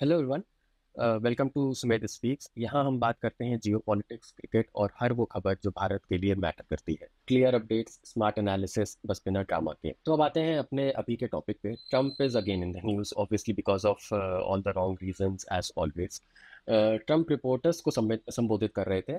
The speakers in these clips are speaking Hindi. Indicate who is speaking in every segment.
Speaker 1: Hello everyone, welcome to Sumedh speaks. यहाँ हम बात करते हैं जियो पॉलिटिक्स, क्रिकेट और हर वो खबर जो भारत के लिए मैटर करती है। क्लियर अपडेट्स, स्मार्ट एनालिसिस, बस बिना ड्रामा के। तो अब आते हैं अपने अभी के टॉपिक पे। Trump is again in the news, obviously because of all the wrong reasons as always. Trump reporters को संबोधित कर रहे थे।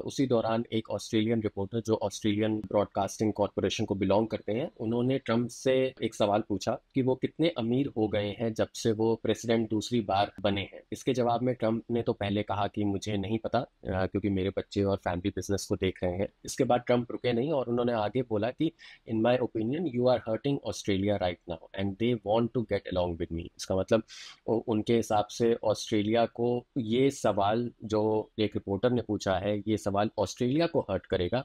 Speaker 1: उसी दौरान एक ऑस्ट्रेलियन रिपोर्टर जो ऑस्ट्रेलियन ब्रॉडकास्टिंग कॉरपोरेशन को बिलोंग करते हैं, उन्होंने ट्रम्प से एक सवाल पूछा कि वो कितने अमीर हो गए हैं जब से वो प्रेसिडेंट दूसरी बार बने हैं। इसके जवाब में ट्रम्प ने तो पहले कहा कि मुझे नहीं पता, क्योंकि मेरे बच्चे और फैमिली बिजनेस को देख रहे हैं। इसके बाद ट्रम्प रुके नहीं और उन्होंने आगे बोला कि in my opinion you are hurting Australia right now and they want to get along with me. इसका मतलब उनके हिसाब से ऑस्ट्रेलिया को ये सवाल जो एक रिपोर्टर ने पूछा है, ये सवाल ऑस्ट्रेलिया को हर्ट करेगा,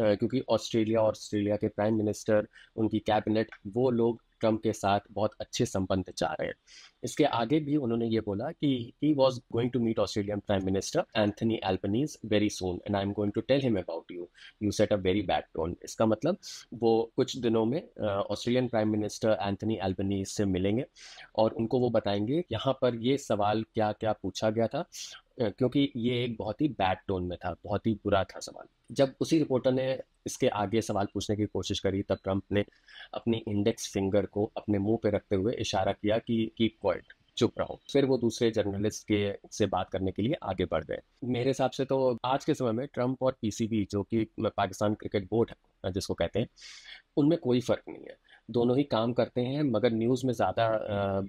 Speaker 1: क्योंकि ऑस्ट्रेलिया के प्राइम मिनिस्टर, उनकी कैबिनेट, वो लोग ट्रम्प के साथ बहुत अच्छे संबंध चाह रहे हैं। इसके आगे भी उन्होंने ये बोला कि he was going to meet Australian prime minister Anthony Albanese very soon and I am going to tell him about you, you set a very bad tone. इसका मतलब वो कुछ दिनों में Australian prime minister Anthony Albanese से मिलेंगे और उनको वो बताएंगे यहाँ पर ये सवाल क्या क्या पूछा गया था, क्योंकि ये एक बहुत ही बैड टोन में था, बहुत ही बुरा था सवाल। जब उसी रिपोर्टर ने इसके आगे सवाल पूछने की कोशिश करी, तब ट्रम्प ने अपनी इंडेक्स फिंगर को अपने मुंह पे रखते हुए इशारा किया कि कीप क्वाइट, चुप रहो। फिर वो दूसरे जर्नलिस्ट के से बात करने के लिए आगे बढ़ गए। मेरे हिसाब से तो आज के समय में ट्रम्प और पीसीबी, जो कि पाकिस्तान क्रिकेट बोर्ड है जिसको कहते हैं, उनमें कोई फर्क नहीं है। दोनों ही काम करते हैं मगर न्यूज में ज्यादा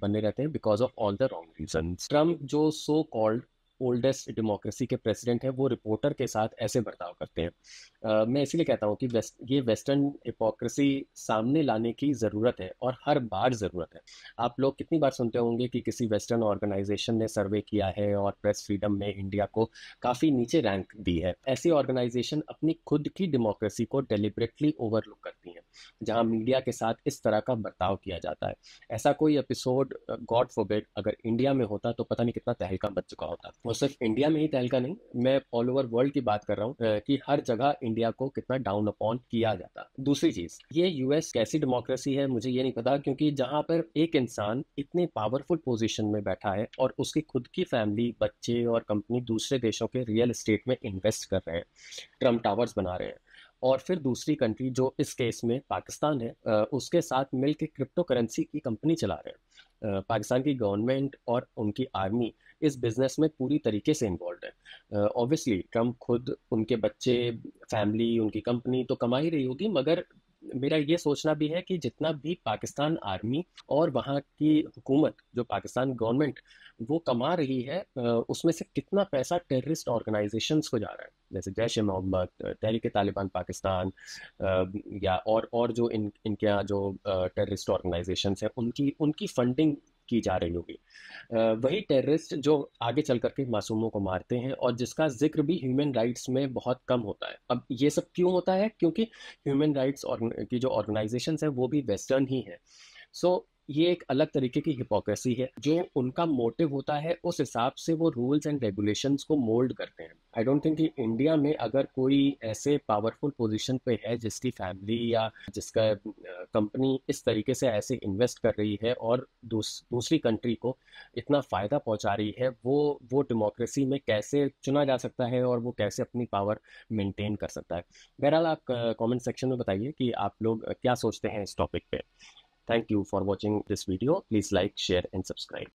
Speaker 1: बने रहते हैं because of all the wrong reason. Trump जो सो कॉल्ड ओल्डेस्ट डेमोक्रेसी के प्रेसिडेंट है, वो रिपोर्टर के साथ ऐसे बर्ताव करते हैं। मैं इसीलिए कहता हूँ कि ये वेस्टर्न हिपोक्रेसी सामने लाने की ज़रूरत है और हर बार ज़रूरत है। आप लोग कितनी बार सुनते होंगे कि किसी वेस्टर्न ऑर्गेनाइजेशन ने सर्वे किया है और प्रेस फ्रीडम में इंडिया को काफ़ी नीचे रैंक दी है। ऐसी ऑर्गेनाइजेशन अपनी खुद की डेमोक्रेसी को डेलिबरेटली ओवरलुक करती हैं, जहां मीडिया के साथ इस तरह का बर्ताव किया जाता है। ऐसा कोई एपिसोड, गॉड फॉरबिड, अगर इंडिया में होता तो पता नहीं कितना तहलका मच चुका होता। और सिर्फ इंडिया में ही तहलका नहीं, मैं ऑल ओवर वर्ल्ड की बात कर रहा हूँ, कि हर जगह इंडिया को कितना डाउन अपॉन किया जाता। दूसरी चीज, ये यूएस कैसी डेमोक्रेसी है मुझे ये नहीं पता, क्योंकि जहां पर एक इंसान इतने पावरफुल पोजीशन में बैठा है और उसकी खुद की फैमिली, बच्चे और कंपनी दूसरे देशों के रियल एस्टेट में इन्वेस्ट कर रहे हैं, ट्रम्प टावर्स बना रहे हैं, और फिर दूसरी कंट्री जो इस केस में पाकिस्तान है, उसके साथ मिलकर क्रिप्टो करेंसी की कंपनी चला रहे हैं। पाकिस्तान की गवर्नमेंट और उनकी आर्मी इस बिजनेस में पूरी तरीके से इन्वॉल्व है। ऑब्वियसली ट्रम्प खुद, उनके बच्चे, फैमिली, उनकी कंपनी तो कमा ही रही होगी, मगर मेरा ये सोचना भी है कि जितना भी पाकिस्तान आर्मी और वहाँ की हुकूमत, जो पाकिस्तान गवर्नमेंट वो कमा रही है, उसमें से कितना पैसा टेररिस्ट ऑर्गेनाइजेशंस को जा रहा है, जैसे जैश ए मोहम्मद, तहरीक तालिबान पाकिस्तान, या और जो इनके यहाँ जो टेररिस्ट ऑर्गेनाइजेशंस हैं, उनकी उनकी फंडिंग की जा रही होगी। वही टेररिस्ट जो आगे चल करके मासूमों को मारते हैं और जिसका जिक्र भी ह्यूमन राइट्स में बहुत कम होता है। अब ये सब क्यों होता है? क्योंकि ह्यूमन राइट्स की जो ऑर्गेनाइजेशंस है वो भी वेस्टर्न ही है। सो ये एक अलग तरीके की हिपोक्रेसी है। जो उनका मोटिव होता है उस हिसाब से वो रूल्स एंड रेगुलेशंस को मोल्ड करते हैं। आई डोंट थिंक कि इंडिया में अगर कोई ऐसे पावरफुल पोजीशन पे है जिसकी फैमिली या जिसका कंपनी इस तरीके से ऐसे इन्वेस्ट कर रही है और दूसरी कंट्री को इतना फ़ायदा पहुंचा रही है, वो डेमोक्रेसी में कैसे चुना जा सकता है और वो कैसे अपनी पावर मेंटेन कर सकता है। बहरहाल आप कमेंट सेक्शन में बताइए कि आप लोग क्या सोचते हैं इस टॉपिक पे। Thank you for watching this video. Please like, share and subscribe.